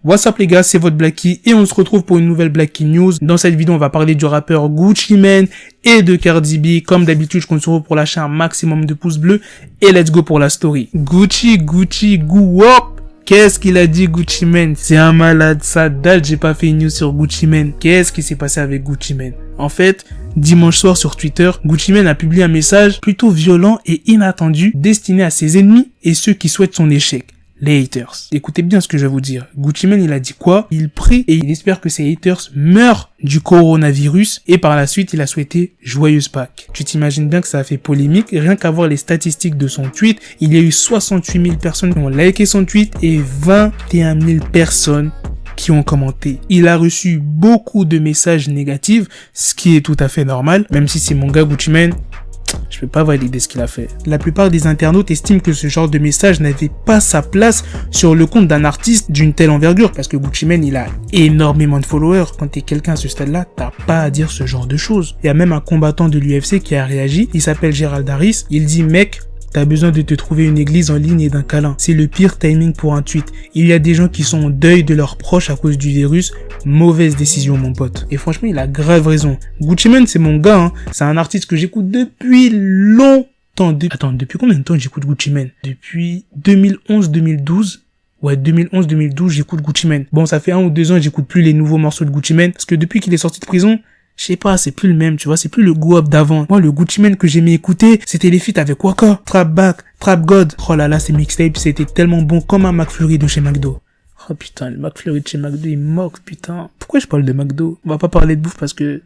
What's up les gars, c'est votre Blacky et on se retrouve pour une nouvelle Blacky News. Dans cette vidéo, on va parler du rappeur Gucci Mane et de Cardi B. Comme d'habitude, je compte sur vous pour lâcher un maximum de pouces bleus et let's go pour la story. Gucci, go up. Qu'est-ce qu'il a dit Gucci Mane? C'est un malade, ça date, j'ai pas fait une news sur Gucci Mane. Qu'est-ce qui s'est passé avec Gucci Mane? En fait, dimanche soir sur Twitter, Gucci Mane a publié un message plutôt violent et inattendu destiné à ses ennemis et ceux qui souhaitent son échec. Les haters. Écoutez bien ce que je vais vous dire. Gucci Mane, il a dit quoi? Il prie et il espère que ses haters meurent du coronavirus et par la suite, il a souhaité joyeuse Pâques. Tu t'imagines bien que ça a fait polémique. Rien qu'à voir les statistiques de son tweet, il y a eu 68 000 personnes qui ont liké son tweet et 21 000 personnes qui ont commenté. Il a reçu beaucoup de messages négatifs, ce qui est tout à fait normal, même si c'est mon gars Gucci Mane. Je peux pas valider ce qu'il a fait. La plupart des internautes estiment que ce genre de message n'avait pas sa place sur le compte d'un artiste d'une telle envergure parce que Gucci Mane, il a énormément de followers. Quand t'es quelqu'un à ce stade-là, t'as pas à dire ce genre de choses. Il y a même un combattant de l'UFC qui a réagi. Il s'appelle Gérald Harris. Il dit, mec, t'as besoin de te trouver une église en ligne et d'un câlin. C'est le pire timing pour un tweet. Il y a des gens qui sont en deuil de leurs proches à cause du virus. Mauvaise décision, mon pote. Et franchement, il a grave raison. Gucci Mane, c'est mon gars, hein. C'est un artiste que j'écoute depuis longtemps. Attends, depuis combien de temps j'écoute Gucci Mane? Depuis 2011-2012. Ouais, 2011-2012, j'écoute Gucci Mane. Bon, ça fait 1 ou 2 ans que j'écoute plus les nouveaux morceaux de Gucci Mane. Parce que depuis qu'il est sorti de prison, je sais pas, c'est plus le même, tu vois, c'est plus le go-up d'avant. Moi, le Gucci Mane que j'aimais écouter, c'était les feats avec Waka, Trap Back, Trap God. Oh là là, ces mixtapes, c'était tellement bon comme un McFlurry de chez McDo. Oh putain, le McFlurry de chez McDo, il moque, putain. Pourquoi je parle de McDo? On va pas parler de bouffe parce que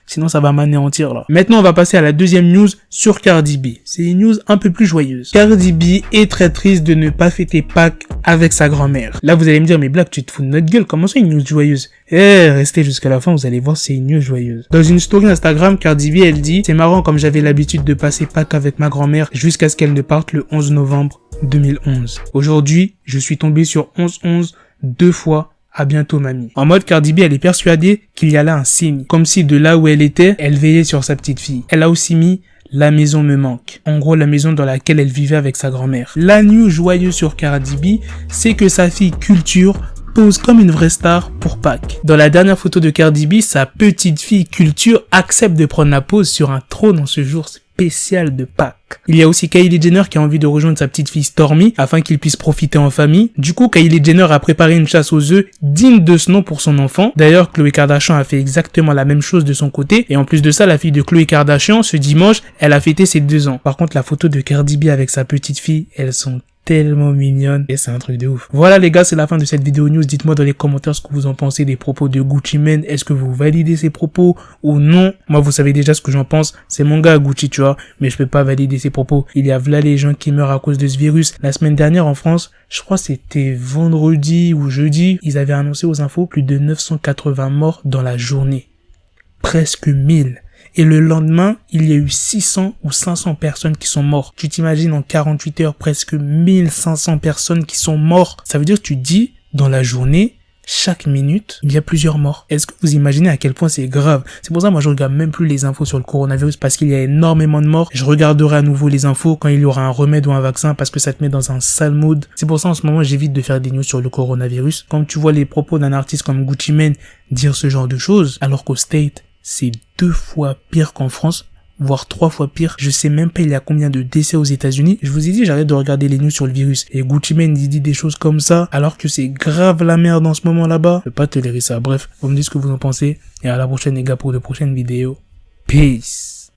sinon ça va m'anéantir là. Maintenant, on va passer à la deuxième news sur Cardi B. C'est une news un peu plus joyeuse. Cardi B est très triste de ne pas fêter Pâques avec sa grand-mère. Là, vous allez me dire, mais Black, tu te fous de notre gueule, comment ça une news joyeuse? Restez jusqu'à la fin, vous allez voir, c'est une news joyeuse. Dans une story Instagram, Cardi B, elle dit, c'est marrant comme j'avais l'habitude de passer Pâques avec ma grand-mère jusqu'à ce qu'elle ne parte le 11 novembre 2011. Aujourd'hui, je suis tombé sur 11-11 2 fois. À bientôt, mamie. En mode, Cardi B, elle est persuadée qu'il y a là un signe. Comme si de là où elle était, elle veillait sur sa petite fille. Elle a aussi mis « La maison me manque ». En gros, la maison dans laquelle elle vivait avec sa grand-mère. La news joyeuse sur Cardi B, c'est que sa fille Culture pose comme une vraie star pour Pâques. Dans la dernière photo de Cardi B, sa petite fille Culture accepte de prendre la pose sur un trône en ce jour spécial de Pâques. Il y a aussi Kylie Jenner qui a envie de rejoindre sa petite fille Stormi afin qu'ils puissent profiter en famille. Du coup, Kylie Jenner a préparé une chasse aux œufs digne de ce nom pour son enfant. D'ailleurs, Khloé Kardashian a fait exactement la même chose de son côté. Et en plus de ça, la fille de Khloé Kardashian, ce dimanche, elle a fêté ses 2 ans. Par contre, la photo de Cardi B avec sa petite fille, elles sont tellement mignonne et c'est un truc de ouf. Voilà les gars, c'est la fin de cette vidéo news. Dites-moi dans les commentaires ce que vous en pensez des propos de Gucci Mane. Est-ce que vous validez ces propos ou non? Moi, vous savez déjà ce que j'en pense. C'est mon gars Gucci, tu vois, mais je peux pas valider ses propos. Il y a là les gens qui meurent à cause de ce virus. La semaine dernière en France, je crois c'était vendredi ou jeudi, ils avaient annoncé aux infos plus de 980 morts dans la journée. Presque 1000. Et le lendemain, il y a eu 600 ou 500 personnes qui sont mortes. Tu t'imagines en 48 heures, presque 1500 personnes qui sont mortes. Ça veut dire que tu dis, dans la journée, chaque minute, il y a plusieurs morts. Est-ce que vous imaginez à quel point c'est grave? C'est pour ça, moi, je regarde même plus les infos sur le coronavirus parce qu'il y a énormément de morts. Je regarderai à nouveau les infos quand il y aura un remède ou un vaccin parce que ça te met dans un sale mood. C'est pour ça, en ce moment, j'évite de faire des news sur le coronavirus. Quand tu vois les propos d'un artiste comme Gucci Mane dire ce genre de choses, alors qu'au State, c'est 2 fois pire qu'en France, voire 3 fois pire. Je sais même pas il y a combien de décès aux États-Unis. Je vous ai dit, j'arrête de regarder les news sur le virus. Et Gucci Mane, il dit des choses comme ça, alors que c'est grave la merde en ce moment là-bas. Je peux pas tolérer ça. Bref, vous me dites ce que vous en pensez. Et à la prochaine les gars pour de prochaines vidéos. Peace.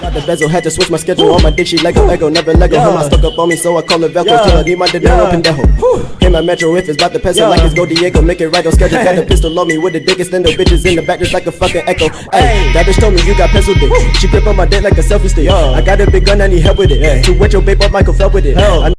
Got the bezel, had to switch my schedule. On my dick, she Lego, never Lego. Her my stuck up on me, so I call her Velcro. Till I need my dinero pendejo. Hit my metro if it's about the peso, like it's Go Diego. Make it right on schedule. Got the pistol on me with the dick, extend the bitches in the back just like a fucking echo. Ay, that bitch told me you got pencil dick. She grip on my dick like a selfie stick. I got a big gun, I need help with it. To wet your babe up, Michael fell with it.